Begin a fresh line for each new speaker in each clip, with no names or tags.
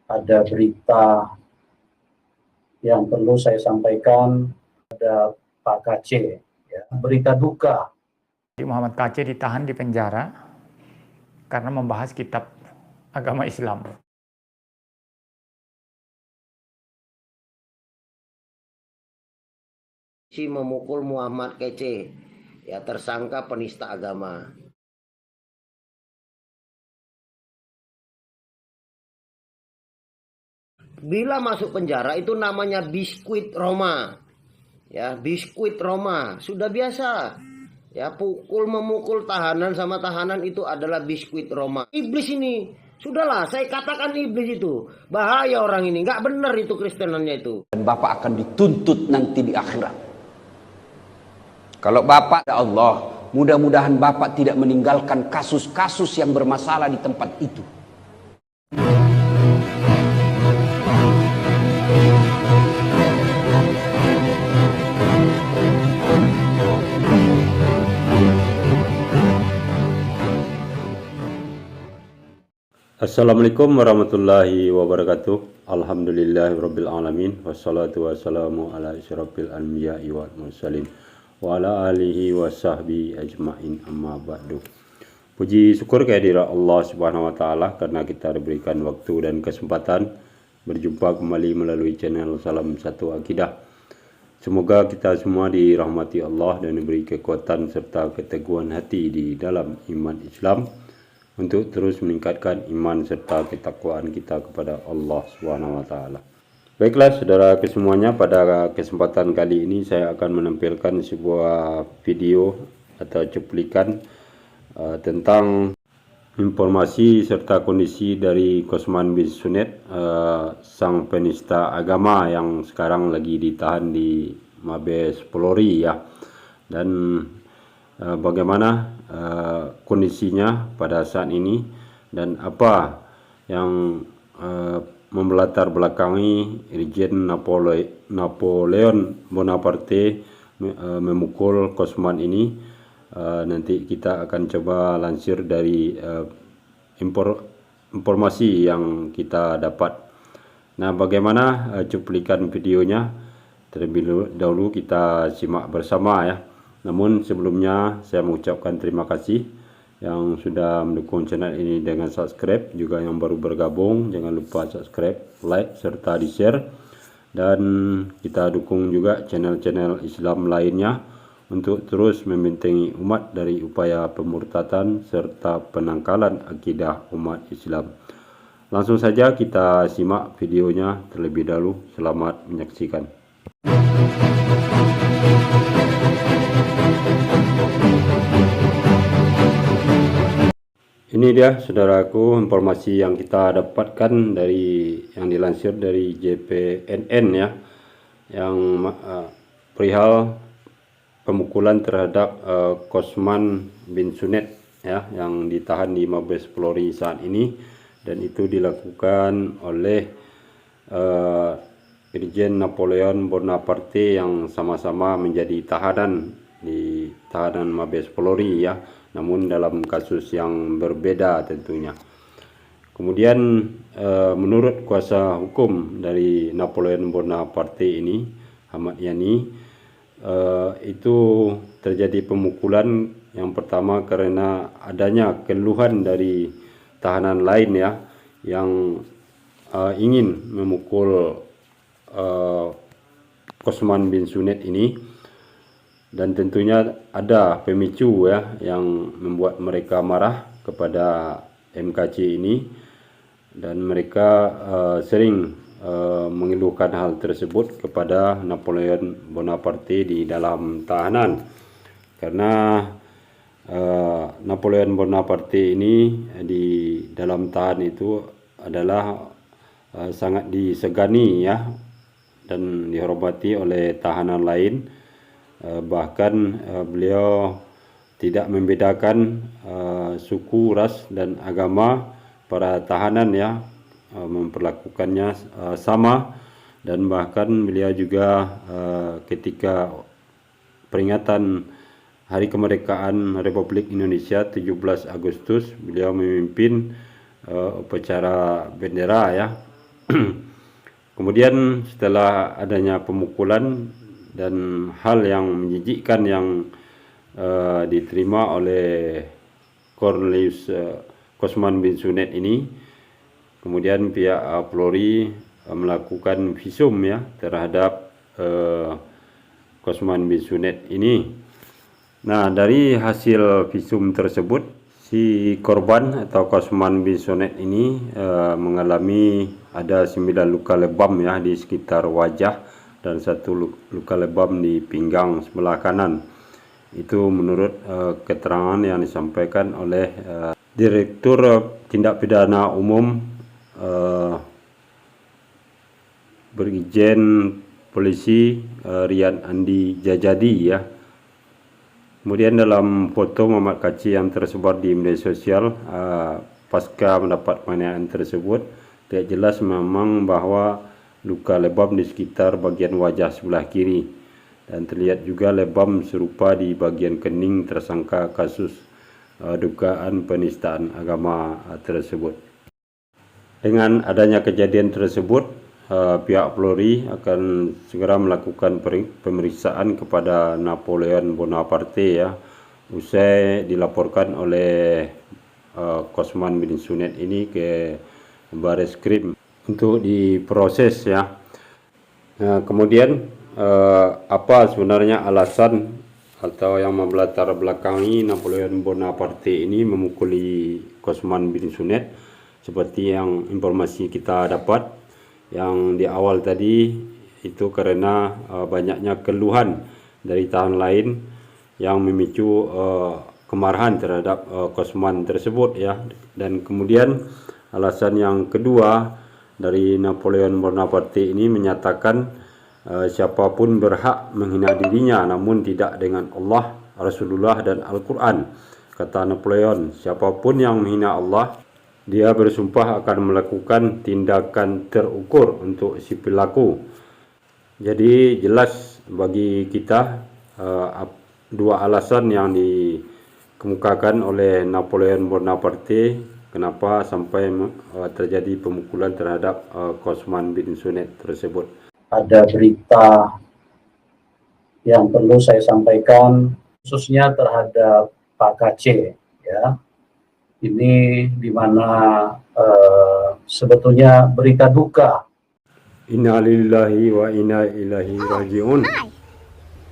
ada berita yang perlu saya sampaikan pada Pak KC, ya. Berita duka.
Muhammad KC ditahan di penjara karena membahas kitab agama Islam.
Memukul Muhammad KC, ya, tersangka penista agama. Bila masuk penjara itu namanya biskuit Roma. Ya, biskuit Roma sudah biasa. Ya, memukul tahanan sama tahanan itu adalah biskuit Roma. Iblis ini, sudahlah, saya katakan iblis itu. Bahaya orang ini, nggak benar itu Kristenannya itu.
Dan Bapak akan dituntut nanti di akhirat. Kalau Bapak Allah, mudah-mudahan Bapak tidak meninggalkan kasus-kasus yang bermasalah di tempat itu.
Assalamualaikum warahmatullahi wabarakatuh. Alhamdulillahirabbil alamin wassalatu wassalamu ala asyrafil anbiya'i wal mursalin wa ala alihi wa sahbihi ajmain, amma ba'du. Puji syukur kehadirat Allah Subhanahu wa taala karena kita diberikan waktu dan kesempatan berjumpa kembali melalui channel Salam Satu Akidah. Semoga kita semua dirahmati Allah dan diberi kekuatan serta keteguhan hati di dalam iman Islam untuk terus meningkatkan iman serta ketakwaan kita kepada Allah Subhanahu wa taala. Baiklah saudara kesemuanya, pada kesempatan kali ini saya akan menampilkan sebuah video atau cuplikan tentang informasi serta kondisi dari Qosman bin Sunet, sang penista agama yang sekarang lagi ditahan di Mabes Polri, ya. Dan bagaimana kondisinya pada saat ini dan apa yang membelatar belakangi Irjen Napoleon Bonaparte memukul Qosman ini. Nanti kita akan coba lansir dari informasi yang kita dapat. Nah, bagaimana cuplikan videonya? Terlebih dahulu kita simak bersama, ya. Namun sebelumnya saya mengucapkan terima kasih yang sudah mendukung channel ini dengan subscribe. Juga yang baru bergabung, jangan lupa subscribe, like, serta di-share. Dan kita dukung juga channel-channel Islam lainnya untuk terus membentengi umat dari upaya pemurtadan serta penangkalan akidah umat Islam. Langsung saja kita simak videonya terlebih dahulu. Selamat menyaksikan. Ini dia saudaraku informasi yang kita dapatkan dari yang dilansir dari JPNN, ya, yang perihal pemukulan terhadap Qosman bin Sunet, ya, yang ditahan di Mabes Polri saat ini, dan itu dilakukan oleh Irjen Napoleon Bonaparte yang sama-sama menjadi tahanan di tahanan Mabes Polri, ya, namun dalam kasus yang berbeda tentunya. Kemudian menurut kuasa hukum dari Napoleon Bonaparte ini, Ahmad Yani, itu terjadi pemukulan yang pertama karena adanya keluhan dari tahanan lain, ya, yang ingin memukul Qosman bin Sunet ini. Dan tentunya ada pemicu, ya, yang membuat mereka marah kepada MKC ini, dan mereka sering mengeluhkan hal tersebut kepada Napoleon Bonaparte di dalam tahanan. Karena Napoleon Bonaparte ini di dalam tahan itu adalah sangat disegani, ya, dan dihormati oleh tahanan lain. Bahkan beliau tidak membedakan suku, ras, dan agama para tahanan, ya, memperlakukannya sama. Dan bahkan beliau juga ketika peringatan Hari Kemerdekaan Republik Indonesia 17 Agustus beliau memimpin upacara bendera, ya, Kemudian setelah adanya pemukulan dan hal yang menjijikkan yang diterima oleh Cornelius Kosman bin Sunet ini, kemudian pihak Polri melakukan visum ya terhadap Kosman bin Sunet ini. Nah, dari hasil visum tersebut, si korban atau Kosman bin Sunet ini mengalami ada 9 luka lebam ya di sekitar wajah dan 1 luka lebam di pinggang sebelah kanan. Itu menurut keterangan yang disampaikan oleh Direktur Tindak Pidana Umum Brigjen Polisi Rian Andi Jajadi ya. Kemudian dalam foto Muhammad Kacik yang tersebar di media sosial pasca mendapat penganiayaan tersebut, tidak jelas memang bahwa luka lebam di sekitar bagian wajah sebelah kiri, dan terlihat juga lebam serupa di bagian kening tersangka kasus dugaan penistaan agama tersebut. Dengan adanya kejadian tersebut, pihak Polri akan segera melakukan pemeriksaan kepada Napoleon Bonaparte ya, usai dilaporkan oleh Kosman bin Sunet ini ke Bareskrim untuk diproses ya. Kemudian apa sebenarnya alasan atau yang melatar belakangi Napoleon Bonaparte ini memukuli Kosman bin Sunet? Seperti yang informasi kita dapat yang di awal tadi, itu karena banyaknya keluhan dari tahanan lain yang memicu kemarahan terhadap Kosman tersebut ya. Dan kemudian alasan yang kedua dari Napoleon Bonaparte ini menyatakan siapapun berhak menghina dirinya, namun tidak dengan Allah, Rasulullah dan Al-Quran. Kata Napoleon, siapapun yang menghina Allah, dia bersumpah akan melakukan tindakan terukur untuk si pelaku. Jadi jelas bagi kita dua alasan yang dikemukakan oleh Napoleon Bonaparte kenapa sampai terjadi pemukulan terhadap Kosman bin Sunet tersebut.
Ada berita yang perlu saya sampaikan khususnya terhadap Pak Kacik ya. Ini di mana sebetulnya berita duka.
Inna lillahi wa inna ilaihi raji'un.
Hi.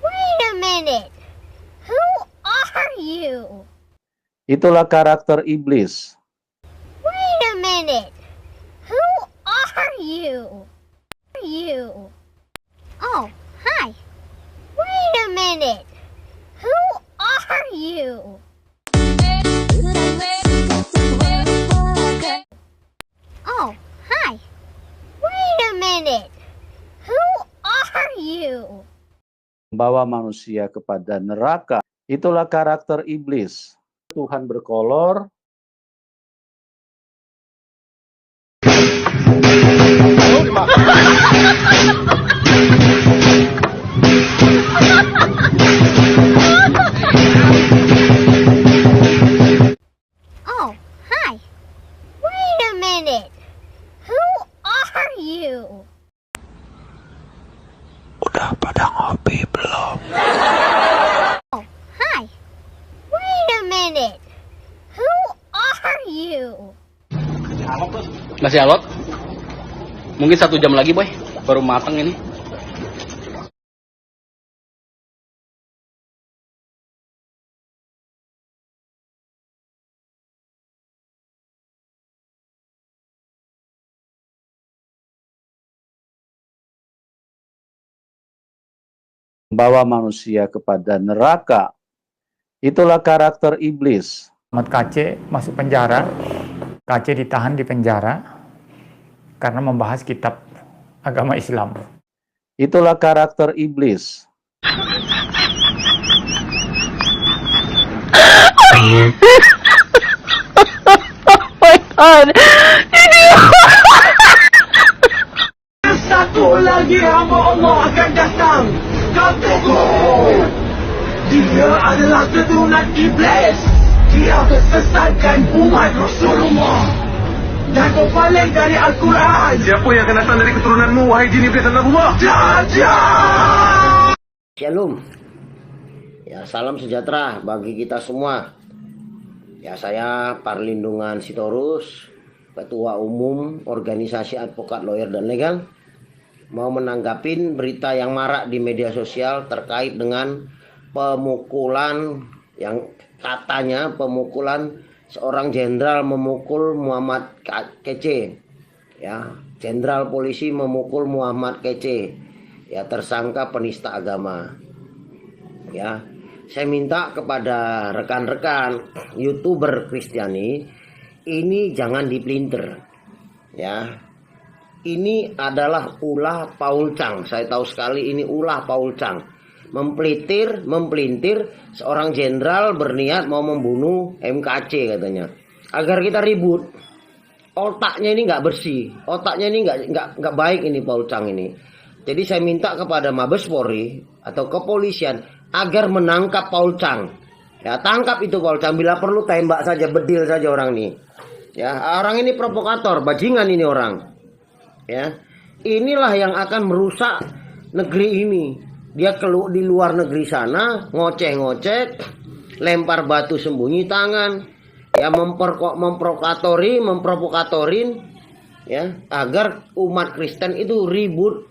Wait a minute. Who are you?
Itulah karakter iblis.
Wait a minute. Who are you? Oh, hi. Wait a minute. Who are you? Oh, hi. Wait a minute. Who are you?
Membawa manusia kepada neraka. Itulah karakter iblis. Tuhan berkolor.
Oh, hi. Wait a minute. Who are you?
Udah pada ngopi belum?
Oh, hi. Wait a minute. Who are you?
Masih alot? Mungkin 1 jam lagi, boy. Baru matang ini.
Membawa manusia kepada neraka. Itulah karakter iblis.
Muhammad Kacik masuk penjara. Kacik ditahan di penjara karena membahas kitab agama Islam.
Itulah karakter iblis.
Satu lagi hamba Allah akan datang. Kau tunggu. Dia adalah keturunan iblis. Dia akan sesatkan umat Rasulullah. dan kau paling dari Al-Quran. Siapa yang akan datang dari keturunanmu, wahai jin iblis dan Allah? Dajjal!
Shalom. Ya, salam sejahtera bagi kita semua. Ya, saya Parlindungan Sitorus, Ketua Umum Organisasi Advokat Lawyer dan Legal, mau menanggapin berita yang marak di media sosial terkait dengan pemukulan yang katanya pemukulan seorang jenderal memukul Muhammad Kece. Ya, jenderal polisi memukul Muhammad Kece. Ya, tersangka penista agama. Ya, saya minta kepada rekan-rekan YouTuber Kristiani ini jangan dipelintir. Ya. Ini adalah ulah Paul Chang. Saya tahu sekali ini ulah Paul Chang. Mempelintir seorang jenderal berniat mau membunuh MKC katanya. Agar kita ribut. Otaknya ini nggak bersih. Otaknya ini nggak baik ini Paul Chang ini. Jadi saya minta kepada Mabes Polri atau kepolisian agar menangkap Paul Chang. Ya, tangkap itu Paul Chang. Bila perlu tembak saja, bedil saja orang ini. Ya, orang ini provokator, bajingan ini orang. Ya, inilah yang akan merusak negeri ini. Dia di luar negeri sana ngoceh-ngoceh, lempar batu sembunyi tangan, ya memprovokatorin, ya agar umat Kristen itu ribut,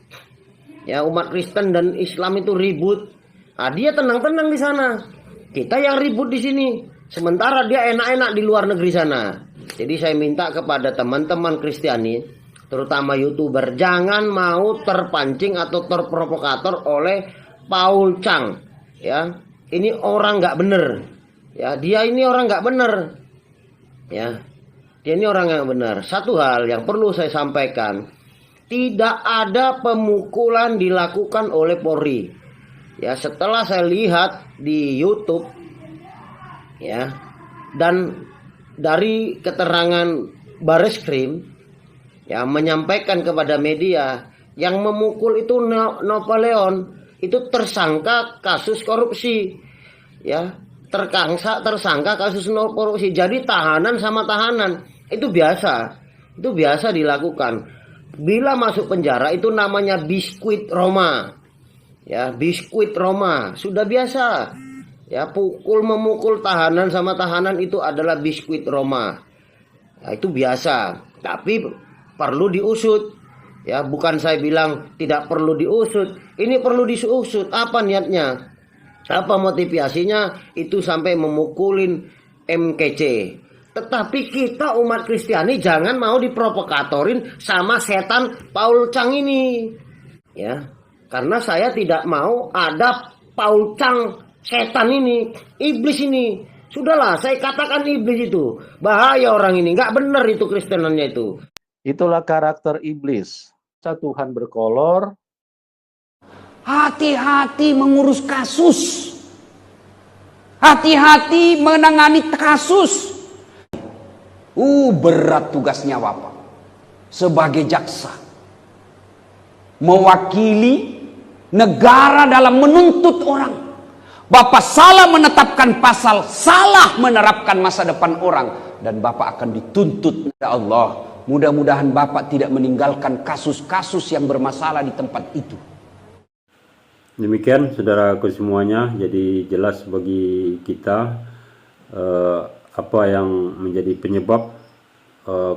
ya umat Kristen dan Islam itu ribut. Nah, dia tenang-tenang di sana, kita yang ribut di sini. Sementara dia enak-enak di luar negeri sana. Jadi saya minta kepada teman-teman Kristiani, terutama YouTuber, jangan mau terpancing atau terprovokator oleh Paul Chang. Ya, ini orang nggak bener. Ya, dia ini orang nggak bener. Ya, dia ini orang yang benar. Satu hal yang perlu saya sampaikan, tidak ada pemukulan dilakukan oleh Polri. Ya, setelah saya lihat di YouTube, ya, dan dari keterangan Bareskrim, ya, menyampaikan kepada media yang memukul itu Napoleon itu tersangka kasus korupsi, ya tersangka kasus korupsi. Jadi tahanan sama tahanan itu biasa dilakukan. Bila masuk penjara itu namanya biskuit Roma, ya biskuit Roma sudah biasa. Ya, memukul tahanan sama tahanan itu adalah biskuit Roma. Nah, itu biasa. Tapi perlu diusut. Ya, bukan saya bilang tidak perlu diusut. Ini perlu diusut. Apa niatnya? Apa motivasinya itu sampai memukulin MKC? Tetapi kita umat Kristiani jangan mau diprovokatorin sama setan Paul Chang ini. Ya, karena saya tidak mau ada Paul Chang setan ini, iblis ini. Sudahlah, saya katakan iblis itu. Bahaya orang ini, nggak benar itu Kristenannya itu.
Itulah karakter iblis. Tuhan berkolor.
Hati-hati mengurus kasus. Hati-hati menangani kasus. Berat tugasnya Bapak. Sebagai jaksa. Mewakili negara dalam menuntut orang. Bapak salah menetapkan pasal, salah menerapkan masa depan orang. Dan Bapak akan dituntut. Ya Allah, mudah-mudahan Bapak tidak meninggalkan kasus-kasus yang bermasalah di tempat itu.
Demikian saudaraku semuanya, jadi jelas bagi kita apa yang menjadi penyebab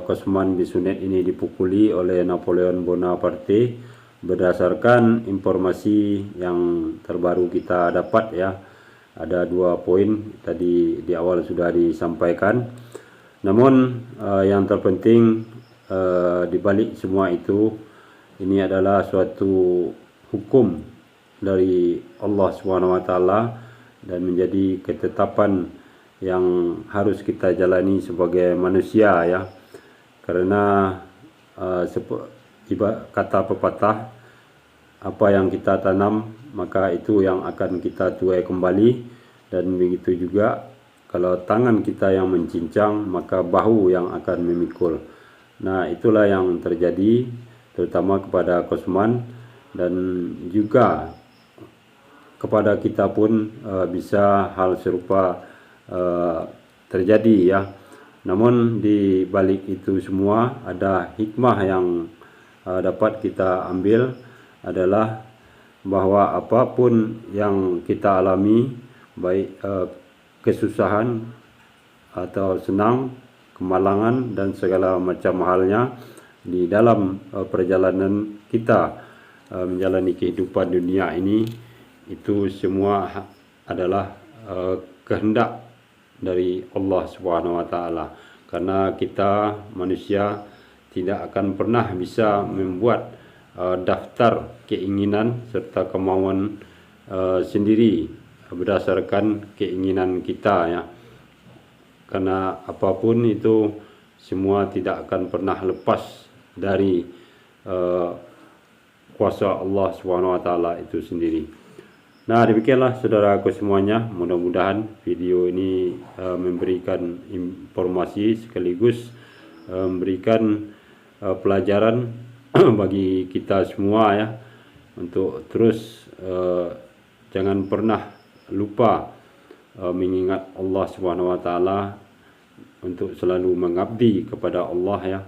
Kosman Bisunet ini dipukuli oleh Napoleon Bonaparte berdasarkan informasi yang terbaru kita dapat ya. Ada 2 poin tadi di awal sudah disampaikan. Namun yang terpenting di balik semua itu, ini adalah suatu hukum dari Allah SWT dan menjadi ketetapan yang harus kita jalani sebagai manusia ya. Karena kata pepatah, apa yang kita tanam maka itu yang akan kita tuai kembali, dan begitu juga kalau tangan kita yang mencincang maka bahu yang akan memikul. Nah, itulah yang terjadi terutama kepada Kosman, dan juga kepada kita pun bisa hal serupa terjadi ya. Namun di balik itu semua ada hikmah yang dapat kita ambil, adalah bahwa apapun yang kita alami, baik kesusahan atau senang, kemalangan dan segala macam halnya di dalam perjalanan kita menjalani kehidupan dunia ini, itu semua adalah kehendak dari Allah Subhanahu wa taala. Karena kita manusia tidak akan pernah bisa membuat daftar keinginan serta kemauan sendiri berdasarkan keinginan kita, ya. Karena apapun itu semua tidak akan pernah lepas dari kuasa Allah Subhanahu wa taala itu sendiri. Nah, demikianlah saudaraku semuanya, mudah-mudahan video ini memberikan informasi sekaligus memberikan pelajaran bagi kita semua, ya, untuk terus jangan pernah lupa mengingat Allah Subhanahu wa taala, untuk selalu mengabdi kepada Allah, ya.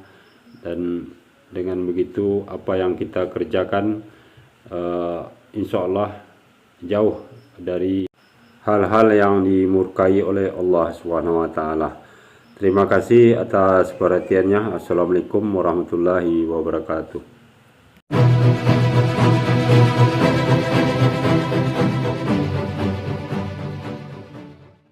Dan dengan begitu apa yang kita kerjakan insya Allah jauh dari hal-hal yang dimurkai oleh Allah Subhanahu wa taala. Terima kasih atas perhatiannya. Assalamualaikum warahmatullahi wabarakatuh.